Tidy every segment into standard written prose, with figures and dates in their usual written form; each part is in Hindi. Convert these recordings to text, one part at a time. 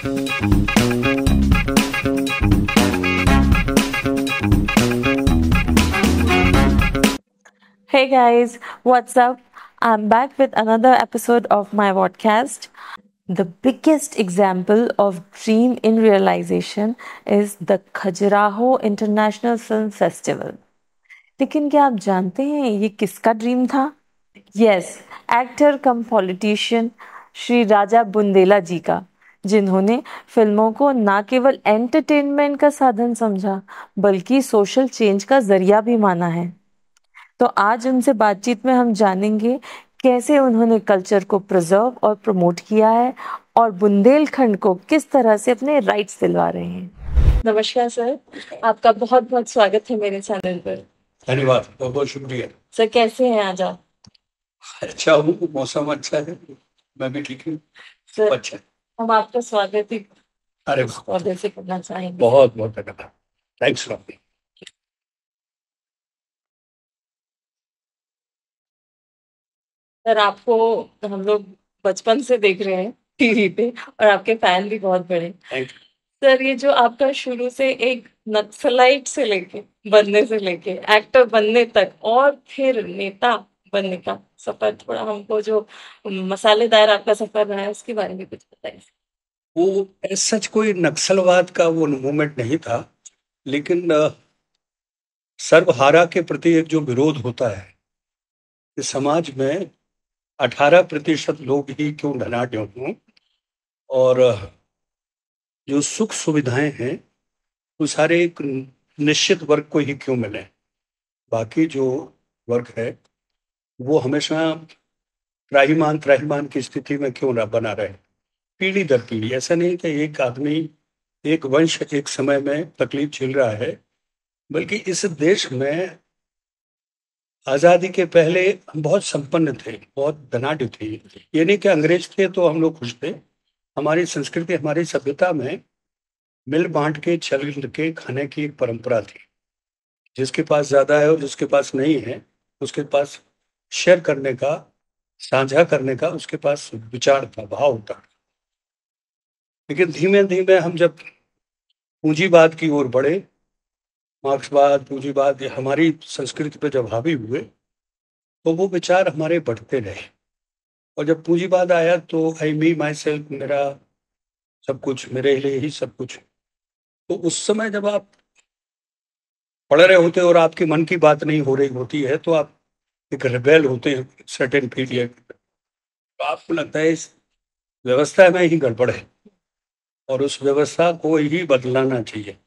Hey guys, what's up? I'm back with another episode of my podcast. The biggest example of dream in realization is the Khajuraho International Film Festival. लेकिन क्या आप जानते हैं ये किसका ड्रीम था? यस, एक्टर कम पॉलिटिशियन श्री राजा बुंदेला जी का, जिन्होंने फिल्मों को ना केवल एंटरटेनमेंट का साधन समझा बल्कि सोशल चेंज का जरिया भी माना है। तो आज उनसे बातचीत में हम जानेंगे कैसे उन्होंने कल्चर को प्रिजर्व और प्रमोट किया है और बुंदेलखंड को किस तरह से अपने राइट्स दिलवा रहे हैं। नमस्कार सर, आपका बहुत बहुत स्वागत है मेरे चैनल पर। धन्यवाद, बहुत बहुत शुक्रिया। सर कैसे हैं आज आप? अच्छा हूँ, मौसम अच्छा है, मैं भी ठीक हूँ। सर अच्छा, हम आपका स्वागत ही अरे पौधे से करना चाहेंगे। बहुत बहुत धन्यवाद, थैंक्स लॉट। सर आपको हम लोग बचपन से देख रहे हैं टीवी पे और आपके फैन भी बहुत बड़े। थैंक सर ये जो आपका शुरू से एक नक्सलाइट से लेके बनने से लेके एक्टर बनने तक और फिर नेता बनने का सफर, थोड़ा हमको जो मसालेदार आपका सफर रहा है उसके बारे में कुछ बताइए। वो सच कोई नक्सलवाद का वो मूवमेंट नहीं था, लेकिन सर्वहारा के प्रति एक जो विरोध होता है कि समाज में 18% लोग ही क्यों धनाढ्य हों और जो सुख सुविधाएं हैं वो सारे एक निश्चित वर्ग को ही क्यों मिले, बाकी जो वर्ग है वो हमेशा त्राहिमाम त्राहिमाम की स्थिति में क्यों ना बना रहे, पीढ़ी दर पीढ़ी। ऐसा नहीं कि एक आदमी, एक वंश एक समय में तकलीफ झेल रहा है, बल्कि इस देश में आज़ादी के पहले हम बहुत संपन्न थे, बहुत धनाढ्य थे। ये नहीं कि अंग्रेज थे तो हम लोग खुश थे। हमारी संस्कृति, हमारी सभ्यता में मिल बांट के चल के खाने की एक परंपरा थी। जिसके पास ज़्यादा है और जिसके पास नहीं है उसके पास शेयर करने का, साझा करने का उसके पास विचार था, भाव था। लेकिन धीमे धीमे हम जब पूंजीवाद की ओर बढ़े, मार्क्सवाद, पूंजीवाद ये हमारी संस्कृति पर जब हावी हुए तो वो विचार हमारे बढ़ते रहे। और जब पूंजीवाद आया तो आई मी माई सेल्फ, मेरा सब कुछ, मेरे लिए ही सब कुछ। तो उस समय जब आप पढ़ रहे होते और आपके मन की बात नहीं हो रही होती है तो आप एक रिबेल होते हैं सर्टेन पीरियड। तो आपको लगता है इस व्यवस्था में ही गड़बड़ है और उस व्यवस्था को ही बदलाना चाहिए।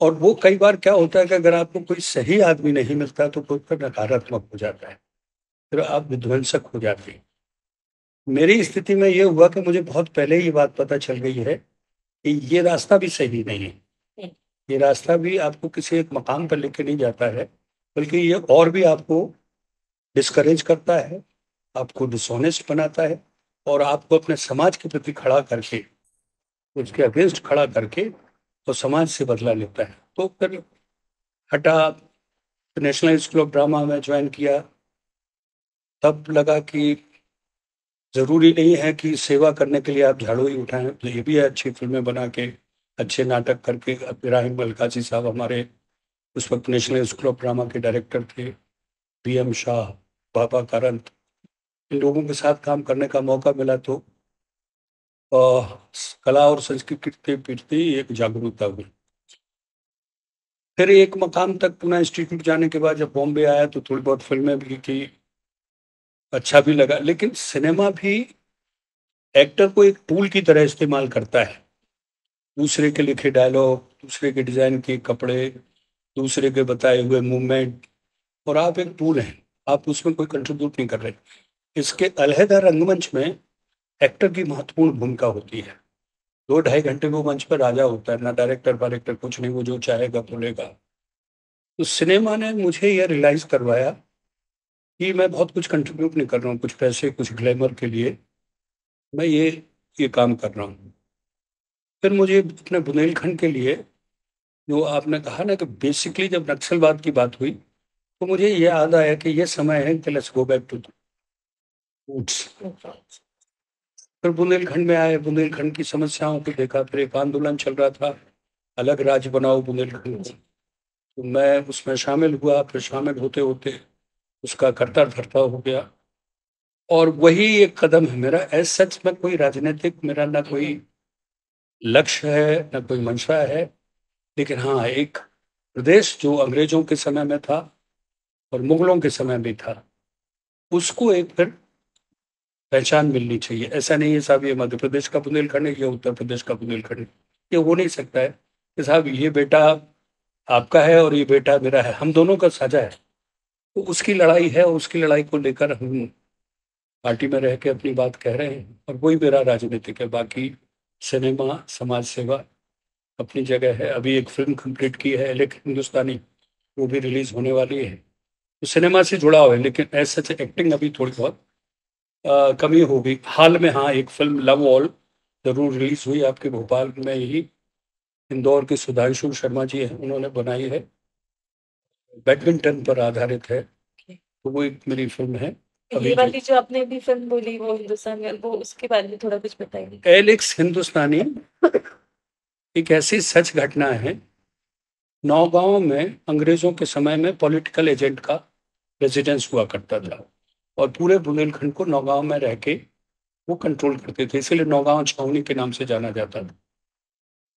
और वो कई बार क्या होता है कि अगर आपको कोई सही आदमी नहीं मिलता तो खुद पर नकारात्मक हो जाता है, फिर आप विध्वंसक हो जाते हैं। मेरी स्थिति में ये हुआ कि मुझे बहुत पहले ये बात पता चल गई है कि ये रास्ता भी सही नहीं है। ये रास्ता भी आपको किसी एक मकाम पर लेके नहीं जाता है, बल्कि ये और भी आपको डिस्करेज करता है, आपको डिसऑनेस्ट बनाता है और आपको अपने समाज के प्रति खड़ा करके, उसके अगेंस्ट खड़ा करके तो समाज से बदला लेता है। तो फिर हटा, नेशनल स्कूल ऑफ ड्रामा में ज्वाइन किया। तब लगा कि ज़रूरी नहीं है कि सेवा करने के लिए आप झाड़ू ही उठाएं, तो ये भी है अच्छी फिल्में बना के, अच्छे नाटक करके। इब्राहिम मलकाजी साहब हमारे उस वक्त नेशनल स्कूल ऑफ ड्रामा के डायरेक्टर थे, PM शाह, बाबा कारंत, इन लोगों के साथ काम करने का मौका मिला तो कला और संस्कृति के प्रति एक जागरूकता हुई। फिर एक मकाम तक पुणे इंस्टीट्यूट जाने के बाद जब बॉम्बे आया तो थोड़ी बहुत फिल्में भी की, अच्छा भी लगा। लेकिन सिनेमा भी एक्टर को एक टूल की तरह इस्तेमाल करता है, दूसरे के लिखे डायलॉग, दूसरे के डिजाइन के कपड़े, दूसरे के बताए हुए मूवमेंट, और आप एक टूल हैं, आप उसमें कोई कंट्रीब्यूट नहीं कर रहे। इसके अलहदा रंगमंच में एक्टर की महत्वपूर्ण भूमिका होती है। 2-2.5 घंटे वो मंच पर राजा होता है, ना डायरेक्टर वायरेक्टर कुछ नहीं, वो जो चाहेगा बोलेगा। तो सिनेमा ने मुझे यह रियलाइज करवाया कि मैं बहुत कुछ कंट्रीब्यूट नहीं कर रहा हूँ, कुछ पैसे, कुछ ग्लैमर के लिए मैं ये काम कर रहा हूँ। फिर मुझे अपने बुंदेलखंड के लिए, जो आपने कहा ना कि बेसिकली जब नक्सलवाद की बात हुई तो मुझे ये याद आया कि ये समय है कि let's go back to roots. फिर बुंदेलखंड में आए, बुंदेलखंड की समस्याओं को देखा, फिर एक आंदोलन चल रहा था, अलग राज्य बनाओ बुंदेलखंड को। तो मैं उसमें शामिल हुआ, फिर शामिल होते होते उसका करता धरता हो गया। और वही एक कदम है मेरा। एज सच में कोई राजनीतिक मेरा ना कोई लक्ष्य है, ना कोई मंशा है, लेकिन हाँ, एक प्रदेश जो अंग्रेजों के समय में था और मुगलों के समय में था, उसको एक फिर पहचान मिलनी चाहिए। ऐसा नहीं है साहब ये मध्य प्रदेश का बुंदेलखंड है, ये उत्तर प्रदेश का बुंदेलखंड है। ये हो नहीं सकता है कि साहब ये बेटा आपका है और ये बेटा मेरा है, हम दोनों का साझा है। तो उसकी लड़ाई है, उसकी लड़ाई को लेकर हम पार्टी में रह के अपनी बात कह रहे हैं, और वही मेरा राजनीतिक है। बाकी सिनेमा, समाज सेवा अपनी जगह है। अभी एक फिल्म कंप्लीट की है, एक हिंदुस्तानी, वो भी रिलीज होने वाली है। तो सिनेमा से जुड़ा हुआ है, लेकिन एज सच एक्टिंग अभी थोड़ी बहुत कमी हो गई। हाल में हाँ, एक फिल्म लव ऑल जरूर रिलीज हुई आपके भोपाल में ही। इंदौर के सुधांशु शर्मा जी हैं, उन्होंने बनाई है, बैडमिंटन पर आधारित है। तो वो एक मेरी फिल्म है। ये अभी वाली जो आपने अभी फिल्म बोली वो हिंदुस्तान में, वो उसके बारे में थोड़ा कुछ बताइए। एलेक्स हिंदुस्तानी एक ऐसी सच घटना है। नौगांव में अंग्रेजों के समय में पॉलिटिकल एजेंट का रेजिडेंस हुआ करता था, और पूरे बुंदेलखंड को नौगांव में रह के वो कंट्रोल करते थे, इसीलिए नौगांव छावनी के नाम से जाना जाता था।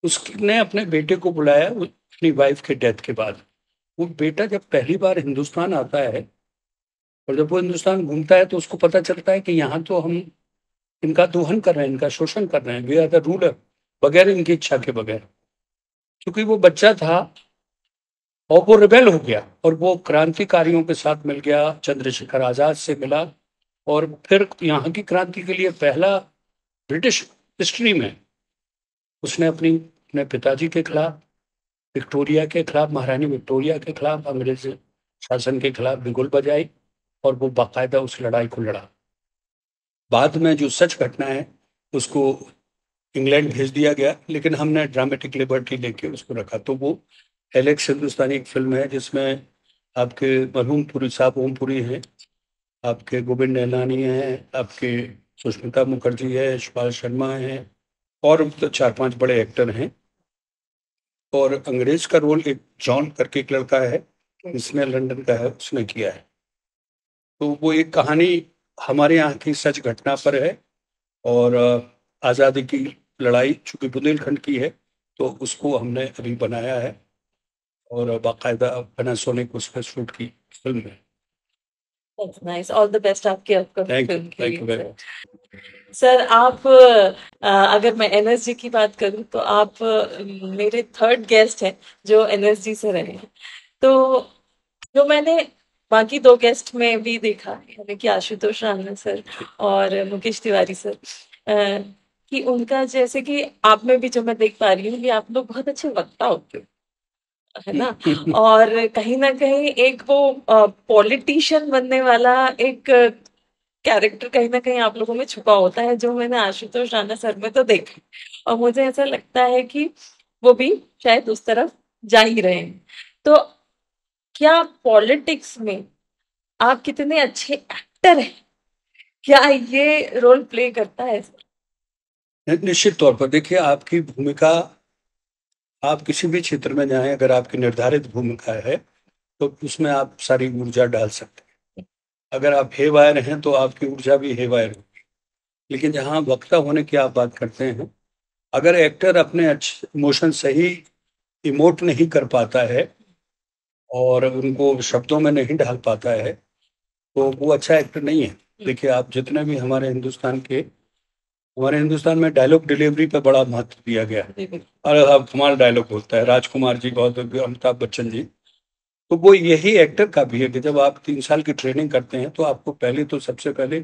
उसने अपने बेटे को बुलाया अपनी वाइफ के डेथ के बाद। वो बेटा जब पहली बार हिंदुस्तान आता है, और जब वो हिंदुस्तान घूमता है, तो उसको पता चलता है कि यहाँ तो हम इनका दोहन कर रहे हैं, इनका शोषण कर रहे हैं, वी आर द रूलर, बगैर इनकी इच्छा के बगैर। क्योंकि वो बच्चा था और वो रिबेल हो गया, और वो क्रांतिकारियों के साथ मिल गया, चंद्रशेखर आजाद से मिला, और फिर यहाँ की क्रांति के लिए पहला ब्रिटिश हिस्ट्री में उसने अपने पिताजी के खिलाफ, विक्टोरिया के खिलाफ, महारानी विक्टोरिया के खिलाफ, अंग्रेज शासन के खिलाफ बिगुल बजाई, और वो बाकायदा उस लड़ाई को लड़ा। बाद में जो सच घटना है उसको इंग्लैंड भेज दिया गया, लेकिन हमने ड्रामेटिक लिबर्टी लेके उसको रखा। तो वो एलेक्स हिंदुस्तानी एक फिल्म है जिसमें आपके मरहूम पुरी साहब ओमपुरी हैं, आपके गोविंद निहलानी हैं, आपके सुष्मिता मुखर्जी है, यशपाल शर्मा है, और तो चार पांच बड़े एक्टर हैं। और अंग्रेज का रोल एक जॉन करके एक लड़का है, जिसने लंदन का है, उसने किया है। तो वो एक कहानी हमारे यहाँ की सच घटना पर है। और आज़ादी की लड़ाई चूंकि बुंदेलखंड की है, तो उसको हमने अभी बनाया है, और बाकायदा पैनासोनिक उस पर शूट की फिल्म है। That's nice. All the best आपकी अपकमिंग थैंक यू, फिल्म के थैंक यू वेरी लिए। मच। सर आप अगर मैं एनएसजी की बात करूं तो आप मेरे थर्ड गेस्ट हैं जो एनएसजी से रहे हैं। तो जो मैंने बाकी दो गेस्ट में भी देखा, यानी कि आशुतोष राणा सर और मुकेश तिवारी सर, कि उनका जैसे कि आप में भी जो मैं देख पा रही हूँ कि आप लोग बहुत अच्छे वक्ता होते हो, है ना। और कहीं ना कहीं एक वो पॉलिटिशियन बनने वाला एक कैरेक्टर कहीं ना कहीं आप लोगों में छुपा होता है, जो मैंने आशुतोष राणा सर में तो देखा। और मुझे ऐसा लगता है कि वो भी शायद उस तरफ जा ही रहे हैं। तो क्या पॉलिटिक्स में आप कितने अच्छे एक्टर हैं, क्या ये रोल प्ले करता है सर? निश्चित तौर पर देखिए, आपकी भूमिका, आप किसी भी क्षेत्र में जाएं, अगर आपकी निर्धारित भूमिका है तो उसमें आप सारी ऊर्जा डाल सकते हैं। अगर आप हेवायर हैं तो आपकी ऊर्जा भी हेवायर होगी। लेकिन जहाँ वक्ता होने की आप बात करते हैं, अगर एक्टर अपने अच्छे इमोशन सही इमोट नहीं कर पाता है और उनको शब्दों में नहीं ढाल पाता है, तो वो अच्छा एक्टर नहीं है। देखिए, आप जितने भी हमारे हिंदुस्तान में डायलॉग डिलीवरी पे बड़ा महत्व दिया गया है। अरे आप कमाल डायलॉग बोलता है राजकुमार जी, बहुत अमिताभ बच्चन जी। तो वो यही एक्टर का भी है कि जब आप 3 साल की ट्रेनिंग करते हैं, तो आपको पहले तो सबसे पहले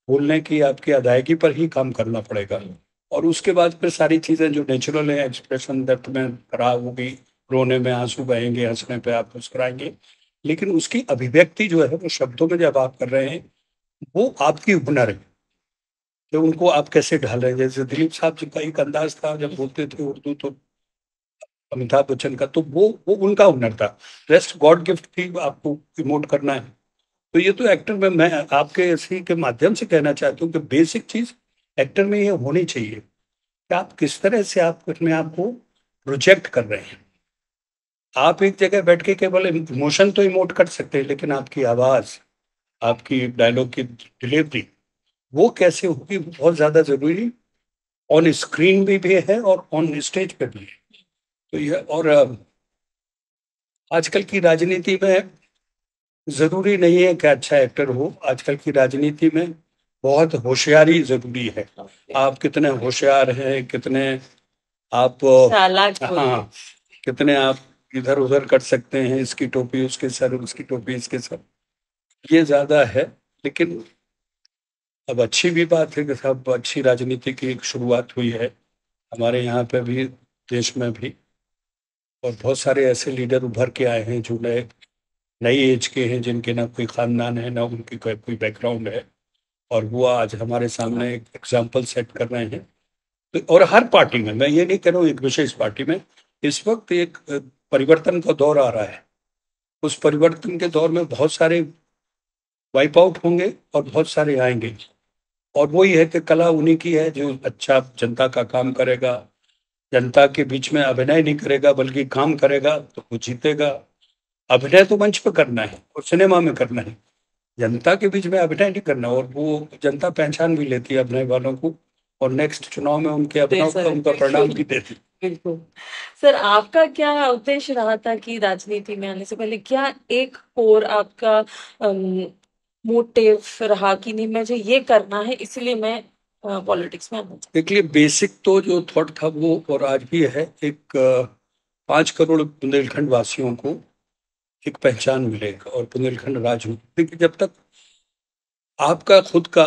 बोलने की आपकी अदायगी पर ही काम करना पड़ेगा, और उसके बाद फिर सारी चीजें जो नेचुरल है, एक्सप्रेशन दर्द में खराब होगी, रोने में आंसू बहेंगे, हंसने पे आप मुस्कुराएंगे, लेकिन उसकी अभिव्यक्ति जो है वो शब्दों में जब आप कर रहे हैं, वो आपकी हुनर है। तो उनको आप कैसे ढाल रहे हैं, जैसे दिलीप साहब जी का एक अंदाज था जब बोलते थे उर्दू, तो अमिताभ बच्चन का तो वो उनका हुनर था। रेस्ट गॉड गिफ्ट थी, आपको इमोट करना है। तो ये तो एक्टर में मैं आपके इसी के माध्यम से कहना चाहता हूँ कि बेसिक चीज एक्टर में ये होनी चाहिए कि आप किस तरह से आप अपने आप को प्रोजेक्ट कर रहे हैं। आप एक जगह बैठ के केवल इमोशन तो इमोट कर सकते हैं, लेकिन आपकी आवाज, आपकी डायलॉग की डिलीवरी, वो कैसे होगी, वो बहुत ज्यादा जरूरी ऑन स्क्रीन भी है और ऑन स्टेज पे भी है। तो ये और आजकल की राजनीति में जरूरी नहीं है कि अच्छा एक्टर हो। आजकल की राजनीति में बहुत होशियारी जरूरी है। आप कितने होशियार हैं, कितने आप चालाक हाँ, कितने आप इधर उधर कर सकते हैं, इसकी टोपी उसके सर, उसकी टोपी इसके सर, ये ज्यादा है। लेकिन अब अच्छी भी बात है कि सब अच्छी राजनीति की एक शुरुआत हुई है हमारे यहाँ पे भी, देश में भी। और बहुत सारे ऐसे लीडर उभर के आए हैं जो नए नई एज के हैं, जिनके ना कोई खानदान है, ना उनकी कोई बैकग्राउंड है, और वो आज हमारे सामने एक एग्जाम्पल सेट कर रहे हैं। तो और हर पार्टी में, मैं ये नहीं कह रहा हूँ एक विशेष पार्टी में, इस वक्त एक परिवर्तन का दौर आ रहा है। उस परिवर्तन के दौर में बहुत सारे वाइप आउट होंगे और बहुत सारे आएंगे। और वही है कि कला उन्हीं की है जो अच्छा जनता का काम करेगा, जनता के बीच में अभिनय नहीं करेगा बल्कि काम करेगा, तो वो जीतेगा। अभिनय तो मंच पे करना है और सिनेमा में करना है, जनता के बीच में अभिनय नहीं करना। और वो जनता पहचान भी लेती है अभिनय वालों को, और नेक्स्ट चुनाव में उनके अभिनव का उनका परिणाम भी देती है। बिल्कुल। सर, आपका क्या उद्देश्य रहा था कि राजनीति में आने से पहले क्या एक और आपका मोटिव रहा कि नहीं मुझे ये करना है इसलिए मैं पॉलिटिक्स में आना चाहती देखिए, बेसिक तो जो थॉट था वो और आज भी है, एक 5 करोड़ बुंदेलखंड वासियों को एक पहचान मिलेगा और बुंदेलखंड राज हो। देखिए, जब तक आपका खुद का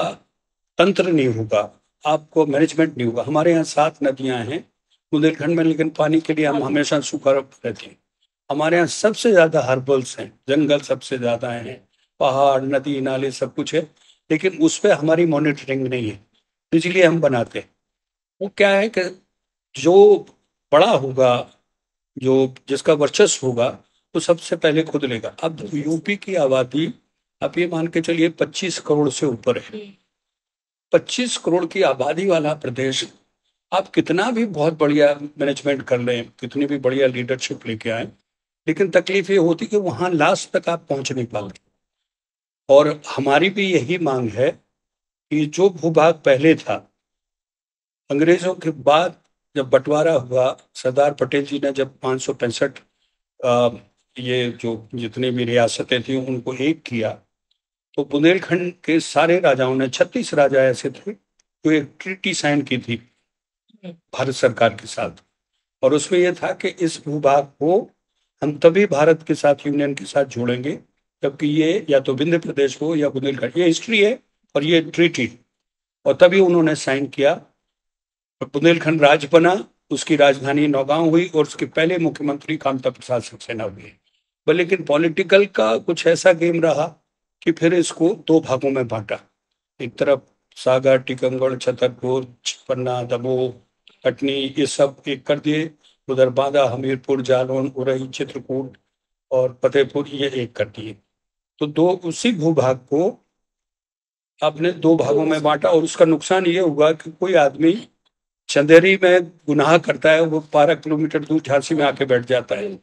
तंत्र नहीं होगा, आपको मैनेजमेंट नहीं होगा। हमारे यहाँ 7 नदियां हैं बुंदेलखंड में, लेकिन पानी के लिए हम हमेशा सूखा रहते हैं। हमारे यहाँ सबसे ज्यादा हर्बल्स हैं, जंगल सबसे ज्यादा हैं, पहाड़ नदी नाले सब कुछ है, लेकिन उस पर हमारी मॉनिटरिंग नहीं है, इसलिए हम बनाते हैं। वो क्या है कि जो बड़ा होगा, जो जिसका वर्चस्व होगा, वो सबसे पहले खुद लेगा। अब यूपी की आबादी, आप ये मान के चलिए 25 करोड़ से ऊपर है। 25 करोड़ की आबादी वाला प्रदेश, आप कितना भी बहुत बढ़िया मैनेजमेंट कर लें, कितनी भी बढ़िया लीडरशिप लेके आए, लेकिन तकलीफ ये होती कि वहां लास्ट तक आप पहुंच नहीं पाते। और हमारी भी यही मांग है कि जो भूभाग पहले था, अंग्रेजों के बाद जब बंटवारा हुआ, सरदार पटेल जी ने जब 565 ये जो जितने भी रियासतें थी उनको एक किया, तो बुंदेलखंड के सारे राजाओं ने, 36 राजा ऐसे थे जो एक ट्रीटी साइन की थी भारत सरकार के साथ। और उसमें यह था कि इस भूभाग को हम तभी भारत के साथ, यूनियन के साथ जोड़ेंगे जबकि ये या तो विंध्य प्रदेश हो या बुंदेलखंड, ये हिस्ट्री है और ये ट्रीटी। और तभी उन्होंने साइन किया और बुंदेलखंड राज्य बना। उसकी राजधानी नौगांव हुई और उसके पहले मुख्यमंत्री कामता प्रसाद सक्सेना हुए। पर लेकिन पॉलिटिकल का कुछ ऐसा गेम रहा कि फिर इसको 2 भागों में बांटा। एक तरफ सागर, टीकमगढ़, छतरपुर, पन्ना, दमोह, कटनी, ये सब एक कर दिए। उधर बांदा, हमीरपुर, जालौन, उरई, चित्रकूट और फतेहपुर, ये एक कर दिए। तो दो उसी भूभाग को आपने 2 भागों में बांटा, और उसका नुकसान ये हुआ कि कोई आदमी चंदेरी में गुनाह करता है, वो 12 किलोमीटर दूर झांसी में आके बैठ जाता है।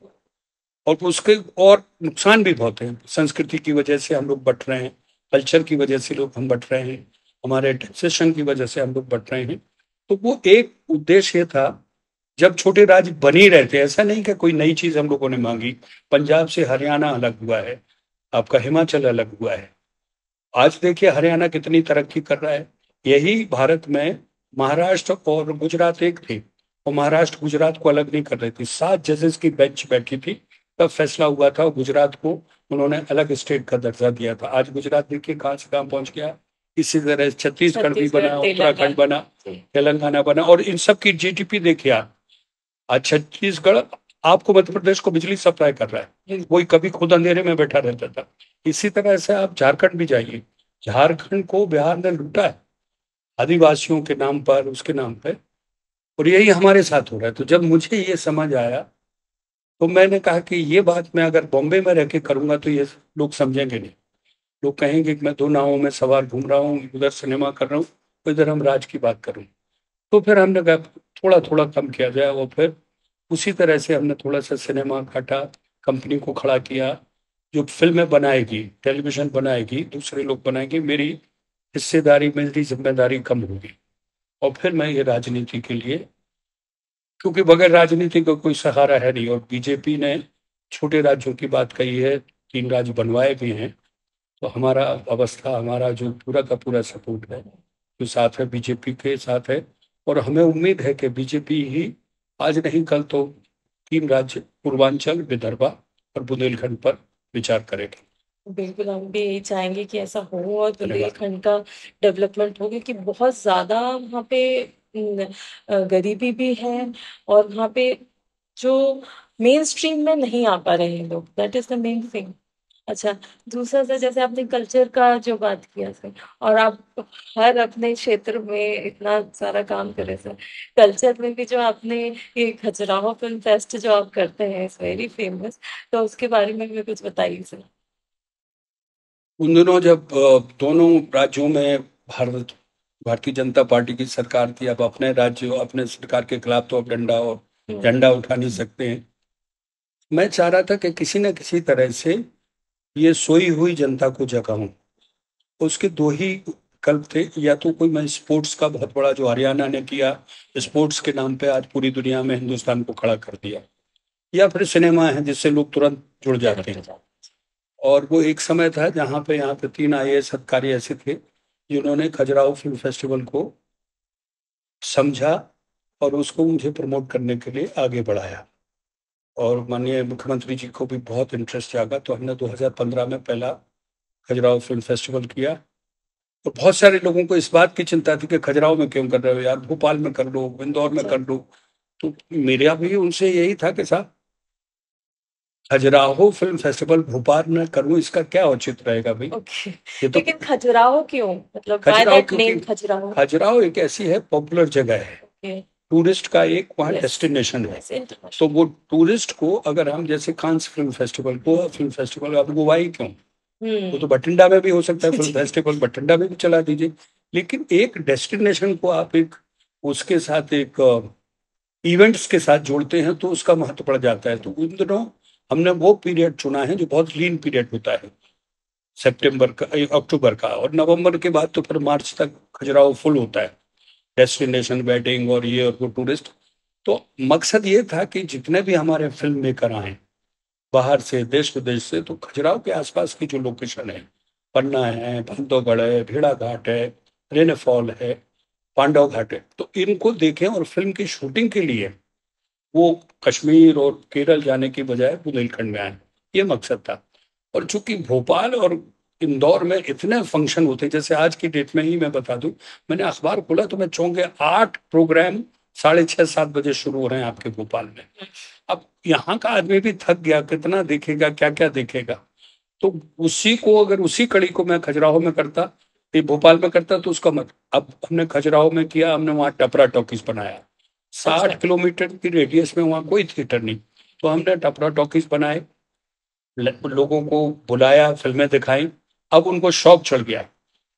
और उसके और नुकसान भी बहुत है। संस्कृति की वजह से हम लोग बट रहे हैं, कल्चर की वजह से लोग हम बट रहे हैं, हमारे टैक्सेशन की वजह से हम लोग बट रहे हैं। तो वो एक उद्देश्य था। जब छोटे राज्य बन ही रहते, ऐसा नहीं कि कोई नई चीज हम लोगों ने मांगी। पंजाब से हरियाणा अलग हुआ है, आपका हिमाचल अलग हुआ है। आज देखिए हरियाणा कितनी तरक्की कर रहा है। यही भारत में महाराष्ट्र और गुजरात एक थे, और महाराष्ट्र गुजरात को अलग नहीं कर रही थी। 7 जजेस की बेंच बैठी थी, तब फैसला हुआ था, गुजरात को उन्होंने अलग स्टेट का दर्जा दिया था। आज गुजरात देखिए कहाँ से कहाँ पहुंच गया। इसी तरह छत्तीसगढ़ भी बना, उत्तराखंड बना, तेलंगाना बना, और इन सब की जीडीपी देखिए आप। आज छत्तीसगढ़ आपको मध्य प्रदेश को बिजली सप्लाई कर रहा है, वही कभी खुद अंधेरे में बैठा रहता था। इसी तरह से आप झारखंड भी जाइए, झारखंड को बिहार ने लूटा है आदिवासियों के नाम पर, उसके नाम पर। और यही हमारे साथ हो रहा है। तो जब मुझे ये समझ आया, तो मैंने कहा कि ये बात मैं अगर बॉम्बे में रह के करूंगा तो ये लोग समझेंगे नहीं। लोग कहेंगे कि मैं 2 नावों में सवार घूम रहा हूँ, उधर सिनेमा कर रहा हूँ, इधर हम राज की बात करूं। तो फिर हमने कहा थोड़ा थोड़ा कम किया जाए, और फिर उसी तरह से हमने थोड़ा सा सिनेमा काटा, कंपनी को खड़ा किया, जो फिल्में बनाएगी, टेलीविजन बनाएगी, दूसरे लोग बनाएंगे, मेरी हिस्सेदारी, मेरी जिम्मेदारी कम होगी। और फिर मैं ये राजनीति के लिए, क्योंकि बगैर राजनीति का कोई सहारा है नहीं, और बीजेपी ने छोटे राज्यों की बात कही है, 3 राज्य बनवाए भी हैं, तो हमारा अवस्था, हमारा जो पूरा का पूरा सपोर्ट है, जो साथ है बीजेपी के साथ है। और हमें उम्मीद है कि बीजेपी ही आज नहीं कल तो 3 राज्य पूर्वांचल, विदर्भा और बुंदेलखंड पर विचार करेगी। बिल्कुल, हम भी यही चाहेंगे कि ऐसा हो और धन्यवाद। बुंदेलखंड का डेवलपमेंट हो, क्योंकि बहुत ज़्यादा वहाँ पे गरीबी भी है, और वहाँ पे जो मेन स्ट्रीम में नहीं आ पा रहे हैं लोग, that is the main thing. अच्छा, दूसरा सर, जैसे आपने कल्चर का जो बात किया सर, और आप हर अपने क्षेत्र में इतना सारा काम कर रहे हैं सर, कल्चर में भी जो आपने ये खजुराहो फ़िल्म फेस्ट जो आप करते हैं, इज़ वेरी फेमस, तो उसके बारे में भी कुछ बताइए सर? उन दिनों जब दोनों राज्यों में भारतीय जनता पार्टी की सरकार थी, अब अपने राज्य, अपने सरकार के खिलाफ तो अब डंडा और हुँ। झंडा उठा नहीं सकते हैं। मैं चाह रहा था कि किसी न किसी तरह से ये सोई हुई जनता को जगाऊं। उसके दो ही विकल्प थे, या तो कोई मैं स्पोर्ट्स का बहुत बड़ा, जो हरियाणा ने किया, स्पोर्ट्स के नाम पे आज पूरी दुनिया में हिंदुस्तान को खड़ा कर दिया, या फिर सिनेमा है जिससे लोग तुरंत जुड़ जाते कनेक्ट हो हैं। जाता और वो एक समय था जहाँ पे यहाँ पे 3 IAS अधिकारी ऐसे थे जिन्होंने खजुराहो फिल्म फेस्टिवल को समझा और उसको मुझे प्रमोट करने के लिए आगे बढ़ाया। और माननीय मुख्यमंत्री जी को भी बहुत इंटरेस्ट जागा, तो हमने 2015 में पहला खजुराहो फिल्म फेस्टिवल किया। तो बहुत सारे लोगों को इस बात की चिंता थी कि खजुराहो में क्यों कर रहे हो यार, भोपाल में कर लो, इंदौर में है। कर लो। तो मेरा भी उनसे यही था कि साहब, खजुराहो फिल्म फेस्टिवल भोपाल में करूं, इसका क्या औचित्य रहेगा भाई। ओके, ये तो लेकिन खजुराहो क्यों? मतलब व्हाई खजुराहो, दैट क्योंकि नेम खजुराहो? खजुराहो एक ऐसी है, पॉपुलर जगह है, ओके, टूरिस्ट का एक वहाँ यस, डेस्टिनेशन है। यस, तो इंटरनेशनल। वो टूरिस्ट को, अगर हम जैसे Cannes film festival, Goa film festival, अब गोवा ही क्यों, वो तो हुँ। बठिंडा में भी हो सकता है फिल्म जी, फेस्टिवल, बठिंडा में भी चला दीजिए। लेकिन एक डेस्टिनेशन को आप एक, उसके साथ एक इवेंट्स के साथ जोड़ते हैं तो उसका महत्व बढ़ जाता है। तो उन दिनों हमने वो पीरियड चुना है जो बहुत लीन पीरियड होता है, सितंबर का, अक्टूबर का, और नवंबर के बाद तो फिर मार्च तक खजुराहो फुल होता है, डेस्टिनेशन वेडिंग और ये और वो टूरिस्ट। तो मकसद ये था कि जितने भी हमारे फिल्म मेकर आए बाहर से, देश विदेश से, तो खजुराहो के आसपास की जो लोकेशन है, पन्ना है, बांधवगढ़ है, भेड़ा घाट है, रेन फॉल है, पांडव घाट है, तो इनको देखें और फिल्म की शूटिंग के लिए वो कश्मीर और केरल जाने की बजाय बुंदेलखंड में आए। ये मकसद था। और चूंकि भोपाल और इंदौर में इतने फंक्शन होते हैं, जैसे आज की डेट में ही मैं बता दूं, मैंने अखबार खोला तो मैं चौंक गया, 8 प्रोग्राम 6:30-7 बजे शुरू हो रहे हैं आपके भोपाल में। अब यहाँ का आदमी भी थक गया, कितना देखेगा, क्या क्या देखेगा। तो उसी को, अगर उसी कड़ी को मैं खजुराहो में करता, ये भोपाल में करता, तो उसका मत, अब हमने खजुराहो में किया, हमने वहाँ टपरा टॉकीज बनाया, अच्छा, 60 किलोमीटर की रेडियस में वहाँ कोई थिएटर नहीं, तो हमने टपरा टॉकीज बनाए, लोगों को बुलाया, फिल्में दिखाई। अब उनको शौक चढ़ गया,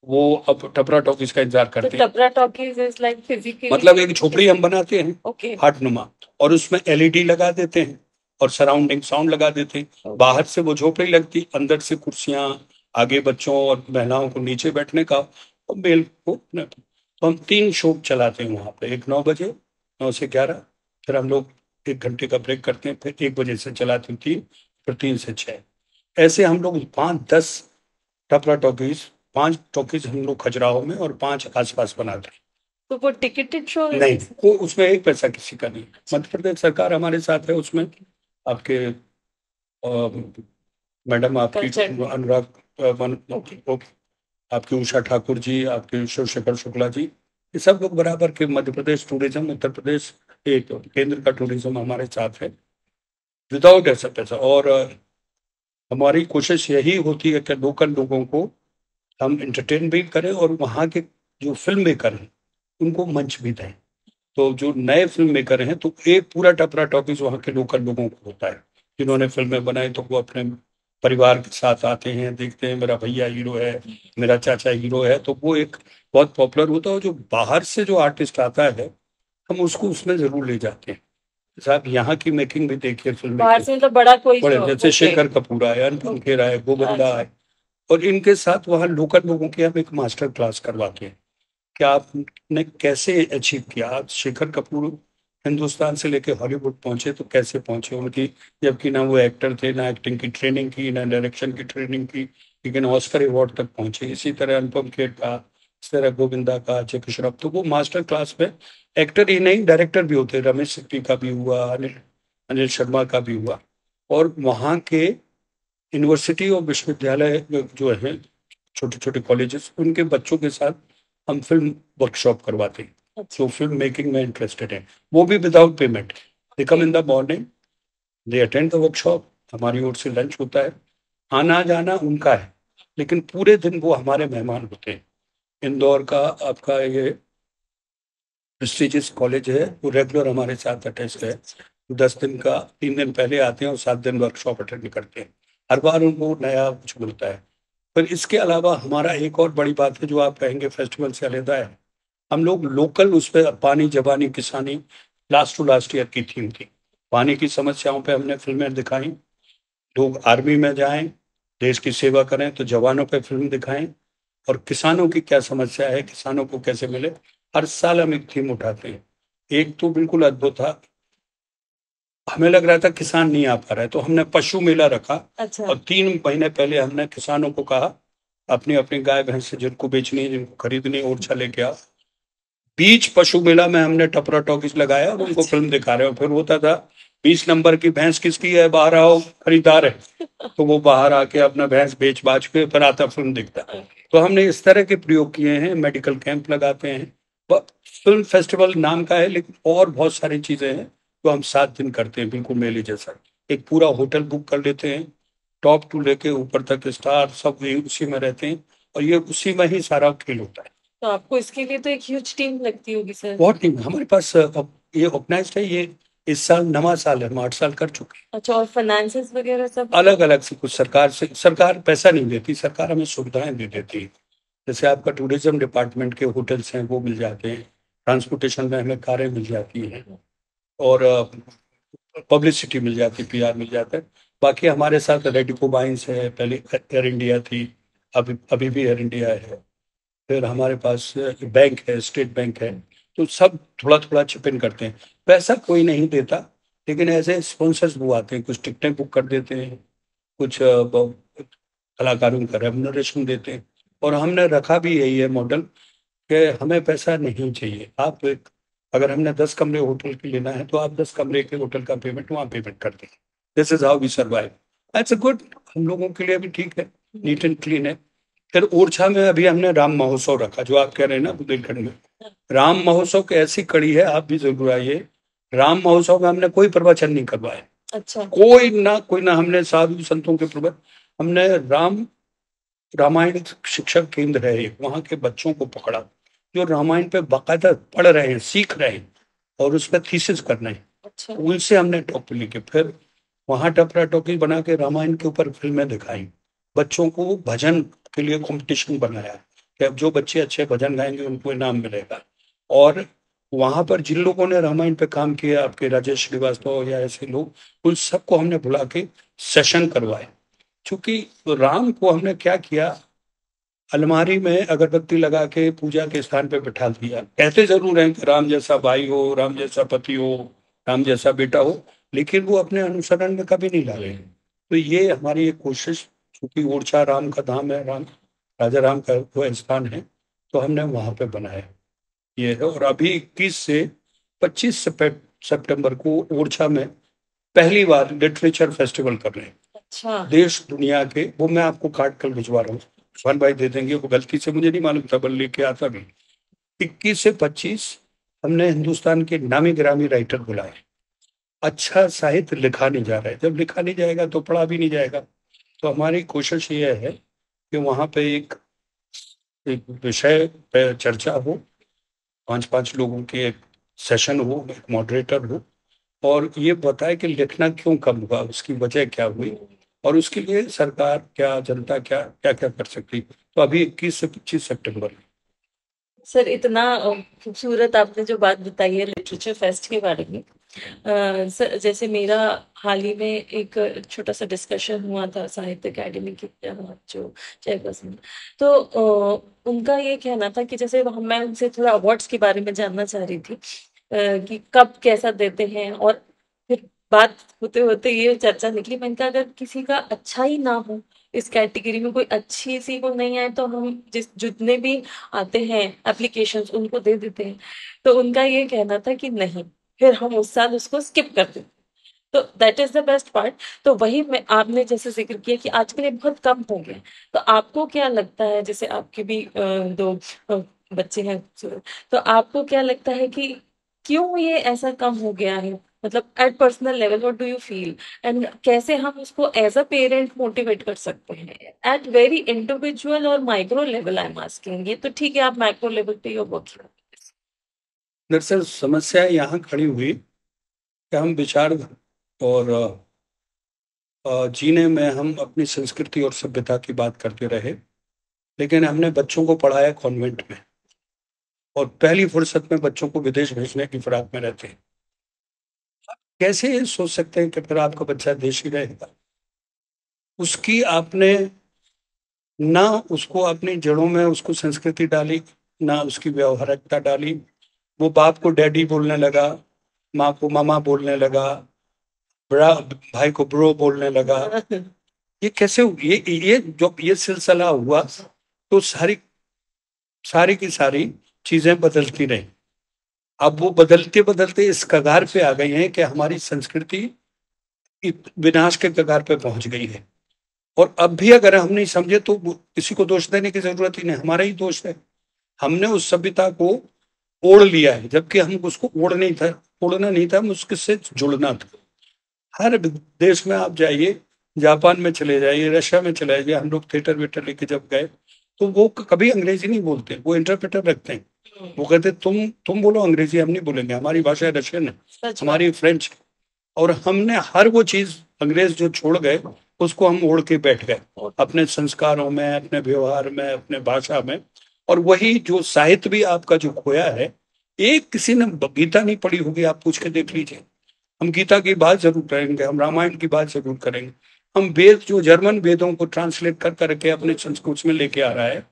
वो अब टपरा टॉकीज का इंतजार तो करते हैं। टपरा टॉकीज़ इज़ लाइक फिज़िकली मतलब एक झोपड़ी हम बनाते हैं, ओके, हाथ नुमा, और उसमें LED लगा देते हैं और सराउंडिंग साउंड लगा देते हैं। ओके, बाहर से वो झोपड़ी लगती, अंदर से कुर्सियां, आगे बच्चों और महिलाओं को नीचे बैठने का, और मेल को तो हम 3 शो चलाते हैं वहां पे, एक 9 बजे, 9 से 11, फिर हम लोग 1 घंटे का ब्रेक करते हैं, फिर 1 बजे से चलाते हैं 3, फिर 3 से 6। ऐसे हम लोग 5-10 टपरा टॉकीज, 5 टॉकीज हम लोग खजुराहो में और 5 आसपास बनाते हैं। तो वो टिकेटेड शो नहीं, है? वो उसमें एक पैसा किसी का नहीं। मध्य प्रदेश सरकार हमारे साथ है उसमें, आपके मैडम आपकी कल्चर में, अनुराग ओके, आपकी उषा ठाकुर जी, आपके शिवशेखर शुक्ला जी, ये सब लोग बराबर के, मध्य प्रदेश टूरिज्म, उत्तर प्रदेश एक केंद्र का टूरिज्म हमारे साथ है, विदाउट ऐसा पैसा। और हमारी कोशिश यही होती है कि लोकल लोगों को हम इंटरटेन भी करें, और वहाँ के जो फिल्म मेकर हैं उनको मंच भी दें। तो जो नए फिल्म मेकर हैं, तो एक पूरा टपरा टॉकीज वहाँ के लोकल लोगों को होता है, जिन्होंने फिल्में बनाई, तो वो अपने परिवार के साथ आते हैं, देखते हैं मेरा भैया हीरो है, मेरा चाचा हीरो है, तो वो एक बहुत पॉपुलर होता है। जो बाहर से जो आर्टिस्ट आता है हम उसको उसमें जरूर ले जाते हैं। साहब यहाँ की मेकिंग भी देखिए फिल्म बाहर से मतलब बड़ा कोई बड़े, जो जैसे ओके शेखर कपूर आए, अनुपम खेर आए, गोविंदा अच्छा आए, और इनके साथ वहाँ लोकल लोगों की हम एक मास्टर क्लास करवाते हैं कि आपने कैसे अचीव किया। आप शेखर कपूर हिंदुस्तान से लेके हॉलीवुड पहुंचे तो कैसे पहुंचे उनकी, जबकि ना वो एक्टर थे, ना एक्टिंग की ट्रेनिंग की, ना डायरेक्शन की ट्रेनिंग की, लेकिन ऑस्कर अवार्ड तक पहुंचे। इसी तरह अनुपम खेर का, इस तरह गोविंदा का, अजय कश्यप, तो वो मास्टर क्लास में एक्टर ही नहीं डायरेक्टर भी होते। रमेश सिप्पी का भी हुआ, अनिल अनिल शर्मा का भी हुआ। और वहाँ के यूनिवर्सिटी और विश्वविद्यालय जो है, छोटे छोटे कॉलेजेस, उनके बच्चों के साथ हम फिल्म वर्कशॉप करवाते हैं अच्छा जो फिल्म मेकिंग में इंटरेस्टेड है, वो भी without payment. They come in the morning, they attend the workshop, हमारी ओर से लंच होता है, आना जाना उनका है, लेकिन पूरे दिन वो हमारे मेहमान होते हैं। इंदौर का आपका ये प्रेस्टिजियस कॉलेज है, वो रेगुलर हमारे साथ अटैच है। 10 दिन का 3 दिन पहले आते हैं और 7 दिन वर्कशॉप अटेंड करते हैं। हर बार उनको नया कुछ मिलता है। पर इसके अलावा हमारा एक और बड़ी बात है जो आप कहेंगे फेस्टिवल से अलग है, हम लोग लोकल उस पर पानी जबानी किसानी, लास्ट टू लास्ट ईयर की थीम थी। पानी की समस्याओं पे हमने फिल्में दिखाई। लोग आर्मी में जाएं, देश की सेवा करें, तो जवानों पे फिल्म दिखाएं। और किसानों की क्या समस्या है, किसानों को कैसे मिले, हर साल हम एक थीम उठाते हैं। एक तो बिल्कुल अद्भुत था, हमें लग रहा था किसान नहीं आ पा रहा है, तो हमने पशु मेला रखा। अच्छा और 3 महीने पहले हमने किसानों को कहा अपनी अपनी गाय भैंस जिनको बेचनी है, जिनको खरीदनी है, ओरछा लेके आओ। बीच पशु मेला में हमने टपरा टॉकीज लगाया और उनको फिल्म दिखा रहे हो। फिर होता था 20 नंबर की भैंस किसकी है, बाहर आओ खरीदार है, तो वो बाहर आके अपना भैंस बेच बाच के फिर आता फिल्म दिखता। तो हमने इस तरह के प्रयोग किए हैं। मेडिकल कैंप लगाते हैं, फिल्म फेस्टिवल नाम का है, लेकिन और बहुत सारी चीजें हैं जो हम 7 दिन करते हैं, बिल्कुल मेले जैसा। एक पूरा होटल बुक कर लेते हैं, टॉप टू लेके ऊपर तक स्टार सब यही उसी में रहते हैं, और ये उसी में ही सारा खेल होता है। तो आपको इसके लिए तो एक ह्यूज टीम लगती होगी सर। बहुत टीम हमारे पास अब ये ऑर्गेनाइज्ड है। ये इस साल 9वां साल है, हम 8 साल कर चुके हैं। अच्छा और फाइनेंसेस वगैरह सब अलग अलग से, कुछ सरकार से, सरकार पैसा नहीं देती, सरकार हमें सुविधाएं दे देती है। जैसे आपका टूरिज्म डिपार्टमेंट के होटल्स हैं वो मिल जाते हैं, ट्रांसपोर्टेशन में हमें कारें मिल जाती हैं, और पब्लिसिटी मिल जाती, पीआर मिल जाता है। बाकी हमारे साथ रेडिको बाइंस है, पहले एयर इंडिया थी, अभी अभी भी एयर इंडिया है। फिर हमारे पास बैंक है, स्टेट बैंक है। तो सब थोड़ा थोड़ा चिप इन करते हैं। पैसा कोई नहीं देता, लेकिन ऐसे स्पॉन्सर्स वो आते हैं, कुछ टिकटें बुक कर देते हैं, कुछ कलाकारों का रेम्युनरेशन देते हैं। और हमने रखा भी यही है मॉडल कि हमें पैसा नहीं चाहिए। आप अगर हमने 10 कमरे होटल के लेना है तो आप 10 कमरे के होटल का पेमेंट वहाँ पेमेंट कर दें। This is how we survive. That's a good, हम लोगों के लिए भी ठीक है, नीट एंड क्लीन है। फिर ओरछा में अभी हमने राम महोत्सव रखा, जो आप कह रहे हैं ना बुंदेलखंड में। राम महोत्सव की ऐसी कड़ी है, आप भी जरूर आइए। राम महोत्सव में हमने कोई प्रवचन नहीं करवाए, अच्छा कोई ना हमने साधु संतों के प्रवचन, हमने रामायण शिक्षक केंद्र है एक, वहाँ के बच्चों को पकड़ा जो रामायण पे बाकायदा पढ़ रहे हैं, सीख रहे हैं, और उस पर थीसिस कर रहे हैं। अच्छा उनसे हमने टॉप लेके फिर वहां टपरा टॉकी बना के रामायण के ऊपर फिल्में दिखाई। बच्चों को भजन के लिए कंपटीशन बनाया कि अब जो बच्चे अच्छे भजन गाएंगे उनको इनाम मिलेगा। और वहां पर जिन लोगों ने रामायण पे काम किया, आपके राजेश श्रीवास्तव या ऐसे लोग, उन सबको हमने बुला के सेशन करवाए। क्योंकि राम को हमने क्या किया, अलमारी में अगरबत्ती लगा के पूजा के स्थान पे बिठा दिया। कहते जरूर हैं कि राम जैसा भाई हो, राम जैसा पति हो, राम जैसा बेटा हो, लेकिन वो अपने अनुसरण में कभी नहीं ला रहे। तो ये हमारी एक कोशिश, क्योंकि ओरछा राम का धाम है, राम राजा राम का वो स्थान है, तो हमने वहां पे बनाया ये है। और अभी 21 से 25 सितंबर को ओरछा में पहली बार लिटरेचर फेस्टिवल कर रहे हैं। अच्छा देश दुनिया के, वो मैं आपको काट कर भिजवा रहा हूँ, सुभान भाई दे देंगे, वो गलती से मुझे नहीं मालूम था, बल लेके आता भी। 21 से 25 हमने हिंदुस्तान के नामी गिरामी राइटर बुलाए। अच्छा साहित्य लिखा नहीं जा रहा है, जब लिखा नहीं जाएगा तो पढ़ा भी नहीं जाएगा। तो हमारी कोशिश ये है कि वहाँ पे एक विषय पे चर्चा हो, 5-5 लोगों के एक सेशन हो, एक मॉडरेटर हो, और ये बताए कि लिखना क्यों कम हुआ, उसकी वजह क्या हुई, और उसके लिए सरकार क्या, जनता क्या क्या क्या कर सकती। तो अभी 21 से 25 सितंबर। सर इतना खूबसूरत आपने जो बात बताई है लिटरेचर फेस्ट के बारे में, सर जैसे मेरा हाल ही में एक छोटा सा डिस्कशन हुआ था साहित्य अकेडमी के जो चेयरपर्सन, तो उनका ये कहना था कि जैसे मैं उनसे थोड़ा अवार्ड्स के बारे में जानना चाह रही थी, कि कब कैसा देते हैं, और फिर बात होते होते ये चर्चा निकली, मैंने कहा अगर किसी का अच्छा ही ना हो, इस कैटेगरी में कोई अच्छी सी वो नहीं आए, तो हम जितने भी आते हैं एप्लीकेशंस उनको दे देते हैं। तो उनका ये कहना था कि नहीं, फिर हम उस साल उसको स्किप कर देते। तो that is the best part. तो वही मैं, आपने जैसे जिक्र किया कि आजकल ये बहुत कम हो गया है। तो आपको क्या लगता है, जैसे आपके भी दो बच्चे हैं, तो आपको क्या लगता है कि क्यों ये ऐसा कम हो गया है? मतलब eight personal level what do you feel, and कैसे हम उसको एज अ पेरेंट मोटिवेट कर सकते हैं एट वेरी इंडिविजुअल और micro level? I am asking. ये तो ठीक है, आप माइक्रो लेवल पे योर वर्किंग। दरअसल समस्या यहाँ खड़ी हुई कि हम विचार और जीने में हम अपनी संस्कृति और सभ्यता की बात करते रहे, लेकिन हमने बच्चों को पढ़ाया कॉन्वेंट में, और पहली फुर्सत में बच्चों को विदेश भेजने की फिराक में रहते हैं। कैसे ये सोच सकते हैं कि फिर आपका बच्चा देश ही रहेगा? उसकी आपने ना उसको अपनी जड़ों में उसको संस्कृति डाली, ना उसकी व्यवहारिकता डाली। वो बाप को डैडी बोलने लगा, माँ को मामा बोलने लगा, बड़ा भाई को ब्रो बोलने लगा। ये कैसे ये जो ये सिलसिला हुआ, तो सारी सारी की सारी चीजें बदलती रही। अब वो बदलते बदलते इस कगार पे आ गई हैं कि हमारी संस्कृति विनाश के कगार पे पहुंच गई है। और अब भी अगर हम नहीं समझे तो किसी को दोष देने की जरूरत ही नहीं, हमारा ही दोष है। हमने उस सभ्यता को ओढ़ लिया है, जबकि हम उसको ओढ़ना नहीं था, हम उससे जुड़ना था। हर देश में आप जाइए, जापान में चले जाइए, रशिया में चले जाइए, हम लोग थिएटर वेटर लेके जब गए, तो वो कभी अंग्रेजी नहीं बोलते, वो इंटरप्रेटर रखते हैं। वो कहते तुम बोलो अंग्रेजी, हम नहीं बोलेंगे, हमारी भाषा रशियन है, हमारी फ्रेंच। और हमने हर वो चीज अंग्रेज जो छोड़ गए उसको हम ओढ़ के बैठ गए अपने संस्कारों में, अपने व्यवहार में, अपने भाषा में। और वही जो साहित्य भी आपका जो खोया है, एक किसी ने गीता नहीं पढ़ी होगी, आप पूछ के देख लीजिए। हम गीता की बात जरूर करेंगे, हम रामायण की बात जरूर करेंगे। हम वेद, जो जर्मन वेदों को ट्रांसलेट कर करके अपने संस्कृत में लेके आ रहा है,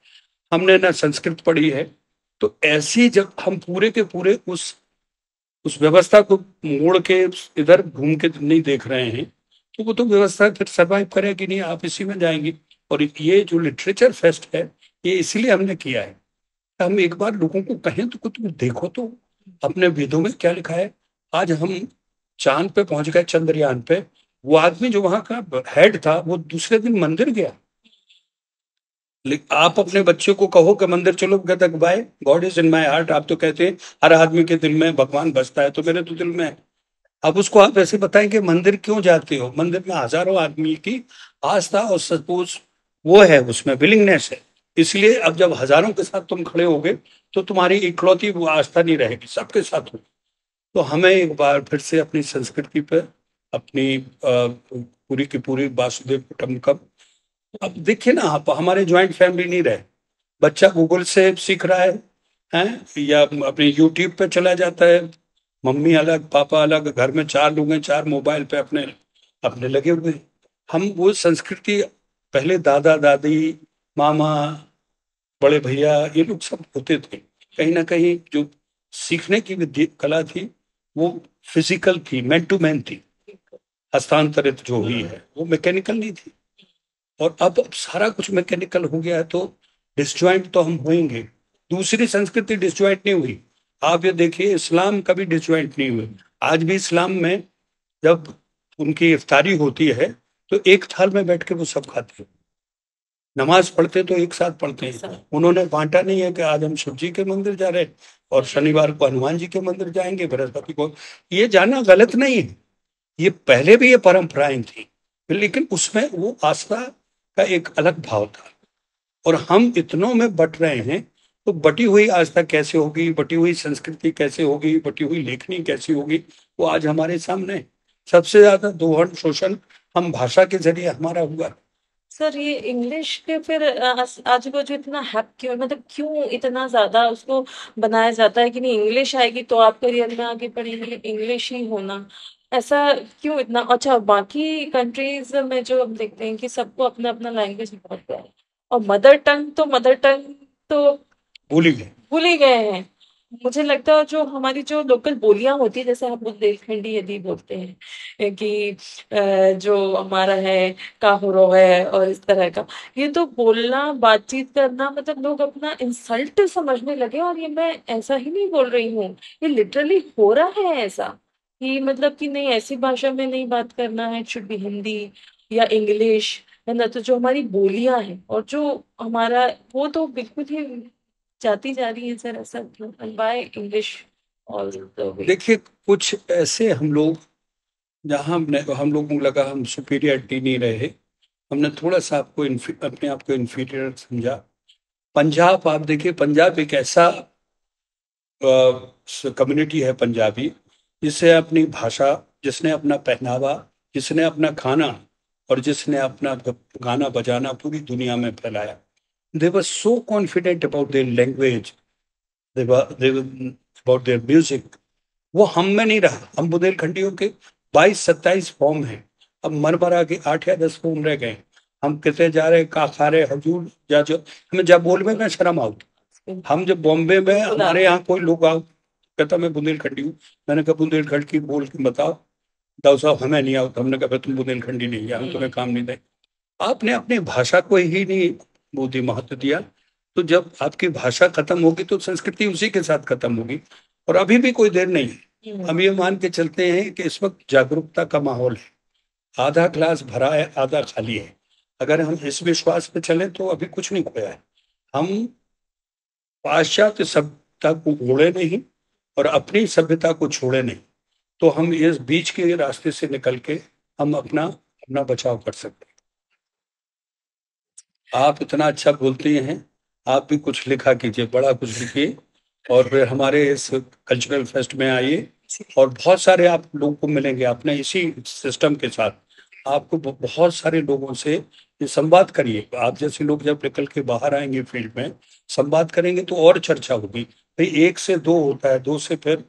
हमने ना संस्कृत पढ़ी है। तो ऐसी जब हम पूरे के पूरे उस व्यवस्था को मोड़ के इधर घूम के नहीं देख रहे हैं, तो वो तो व्यवस्था फिर सर्वाइव करेगी नहीं, आप इसी में जाएंगी। और ये जो लिटरेचर फेस्ट है, ये इसीलिए हमने किया है। हम एक बार लोगों को कहें तो तुम देखो तो अपने वेदों में क्या लिखा है। आज हम चांद पे पहुंच गए, चंद्रयान पे। वो आदमी जो वहां का हेड था, वो दूसरे दिन मंदिर गया। लेकिन आप अपने बच्चे को कहो कि मंदिर चलो, कहता by God is in my heart. आप तो कहते हैं हर आदमी के दिल में भगवान बसता है, तो मेरे तो दिल में है। अब उसको आप ऐसे बताएं कि मंदिर क्यों जाते हो? मंदिर में हजारों आदमी की आस्था और सपोज वो है, उसमें विलिंगनेस है। इसलिए अब जब हजारों के साथ तुम खड़े होगे, तो तुम्हारी इकलौती वो आस्था नहीं रहेगी, सबके साथ होगी। तो हमें एक बार फिर से अपनी संस्कृति पे, अपनी पूरी की पूरी वासुदेव कुटुंबकम। अब देखिए ना, आप हमारे ज्वाइंट फैमिली नहीं रहे, बच्चा गूगल से सीख रहा है या अपने यूट्यूब पे चला जाता है। मम्मी अलग, पापा अलग, घर में चार लोग हैं, चार मोबाइल पे अपने अपने लगे हुए हैं। हम वो संस्कृति, पहले दादा दादी, मामा, बड़े भैया, ये लोग सब होते थे। कहीं ना कहीं जो सीखने की विधि कला थी, वो फिजिकल थी, मैन टू मैन थी। हस्तांतरित जो हुई है वो मैकेनिकल नहीं थी। और अब सारा कुछ मैकेनिकल हो गया है, तो डिसजॉइंट तो हम होंगे। दूसरी संस्कृति डिसजॉइंट नहीं हुई। आप ये देखिए, इस्लाम कभी डिसजॉइंट नहीं हुए। आज भी इस्लाम में जब उनकी इफ्तारी होती है, तो एक थाल में बैठ के वो सब खाते हैं। नमाज पढ़ते तो एक साथ पढ़ते हैं। उन्होंने बांटा नहीं है कि आज हम शिव जी के मंदिर जा रहे हैं और शनिवार को हनुमान जी के मंदिर जाएंगे, बृहस्पति को। ये जाना गलत नहीं है, ये पहले भी ये परंपराएं थी, लेकिन उसमें वो आस्था का एक अलग भाव था। और हम इतनों में बट रहे हैं, तो बटी हुई आस्था कैसे होगी, बटी हुई संस्कृति कैसे होगी, बटी हुई लेखनी कैसी होगी, वो आज हमारे सामने है। सबसे ज्यादा दोहन शोषण हम भाषा के जरिए हमारा हुआ। सर ये इंग्लिश के फिर आज बाजू इतना हैप क्यों, मतलब क्यों इतना ज्यादा उसको बनाया जाता है कि नहीं इंग्लिश आएगी तो आप करियर में आगे बढ़ेंगे, इंग्लिश ही होना, ऐसा क्यों इतना? अच्छा, बाकी कंट्रीज में जो हम देखते हैं कि सबको अपना अपना लैंग्वेज बहुत प्यारा है, और मदर टंग तो भूल ही गए। भूल ही गए हैं। मुझे लगता है जो हमारी जो लोकल बोलियां होती है, जैसे हम बुंदेलखंडी यदि बोलते हैं कि जो हमारा है काहुरो है और इस तरह का, ये तो बोलना बातचीत करना मतलब लोग अपना इंसल्ट समझने लगे। और ये मैं ऐसा ही नहीं बोल रही हूँ, ये लिटरली हो रहा है ऐसा कि मतलब कि नहीं ऐसी भाषा में नहीं बात करना है, इट शुड बी हिंदी या इंग्लिश, है ना? तो जो हमारी बोलियां हैं और जो हमारा, वो तो बिल्कुल ही जाती जा रही है सर, ऐसा by English all the way. देखिए, कुछ ऐसे हम लोग, जहाँ हम लोगों को लगा हम सुपीरियरिटी नहीं रहे, हमने थोड़ा सा अपने आप को इंफीरियर समझा। पंजाब, आप देखिए, पंजाब एक ऐसा कम्युनिटी है पंजाबी, जिसने अपनी भाषा, जिसने अपना पहनावा, जिसने अपना खाना और जिसने अपना गाना बजाना पूरी दुनिया में फैलाया। They were so confident about their language, they about their music. वो हम में नहीं रहा। हम बुंदेलखंडियों के 22-27 फॉर्म हैं, अब मर मरा के 8 या 10 फॉर्म रह गए। हम कितने जा रहे, का खा रहे, हजूर जा जो, हमें जब बोलने में शर्म आओ। हम जब बॉम्बे में, हमारे यहाँ कोई लोग आओ, कहता मैं बुंदेलखंडी हूँ। मैंने कहा बुंदेलखंड की बोल के बताओ। दाऊ साहब हमें नहीं आओ। तो हमने कहा तुम बुंदेलखंडी नहीं है, हम तुम्हें काम नहीं दें। आपने अपनी भाषा को ही नहीं वो दी, महत्व दिया। तो जब आपकी भाषा खत्म होगी तो संस्कृति उसी के साथ खत्म होगी। और अभी भी कोई देर नहीं है। हम ये मान के चलते हैं कि इस वक्त जागरूकता का माहौल है, आधा ग्लास भरा है आधा खाली है। अगर हम इस विश्वास पे चलें तो अभी कुछ नहीं खोया है। हम पाश्चात्य सभ्यता को ओढ़े नहीं और अपनी सभ्यता को छोड़े नहीं, तो हम इस बीच के रास्ते से निकल के हम अपना अपना बचाव कर सकते हैं। आप इतना अच्छा बोलती हैं, आप भी कुछ लिखा कीजिए, बड़ा कुछ लिखिए, और फिर हमारे इस कल्चरल फेस्ट में आइए। और बहुत सारे आप लोगों को मिलेंगे अपने इसी सिस्टम के साथ। आपको बहुत सारे लोगों से ये संवाद करिए। आप जैसे लोग जब निकल के बाहर आएंगे फील्ड में, संवाद करेंगे तो और चर्चा होगी। भाई 1 से 2 होता है, 2 से फिर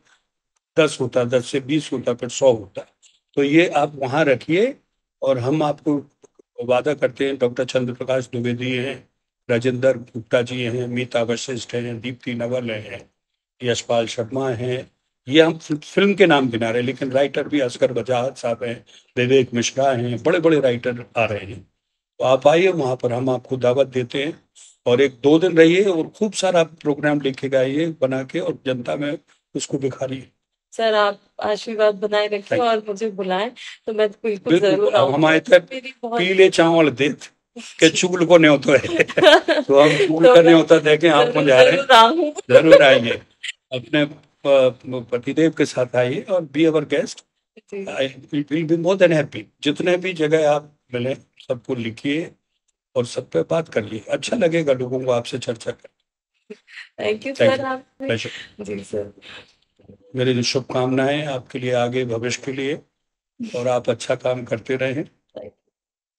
10 होता है, 10 से 20 होता है, फिर 100 होता है। तो ये आप वहाँ रखिए। और हम आपको वादा करते हैं, डॉक्टर चंद्र प्रकाश द्विवेदी हैं, राजेंद्र गुप्ता जी हैं, मीता वशिष्ठ हैं, दीप्ति नवल हैं, यशपाल शर्मा हैं। ये हम फिल्म के नाम गिना रहे हैं, लेकिन राइटर भी असगर बजाज साहब हैं, विवेक मिश्रा हैं, बड़े बड़े राइटर आ रहे हैं। तो आप आइए, वहाँ पर हम आपको दावत देते हैं। और 1-2 दिन रहिए और खूब सारा प्रोग्राम लिखे आइए बना के, और जनता में उसको बिखारिए। सर आप आशीर्वाद बनाए रखें और मुझे बुलाएं तो मैं बिल्कुल बिल्कुल, जरूर अब आऊंगी। हमारे तक मेरी बहुत पीले चावल देत के चुगल को नहीं होता है। तो हम चुगल तो करने मैं होता देखें आपको जरूर जा रहे हैं। जरूर आऊं। जरूर आइए, अपने पतिदेव के साथ आइए और बी अवर गेस्ट। जी, will be more than happy. जितने भी जगह आप मिले, सबको लिखिए और सब पे बात करिए। अच्छा लगेगा लोगों को आपसे चर्चा कर। Thank you thank sir, you. आपने। प्लेजर। जी सर। मेरी शुभकामनाएं आपके लिए, आगे भविष्य के लिए, और आप अच्छा काम करते रहें।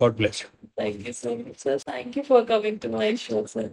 God bless. Thank you so much, sir. Thank you for coming to my show, sir.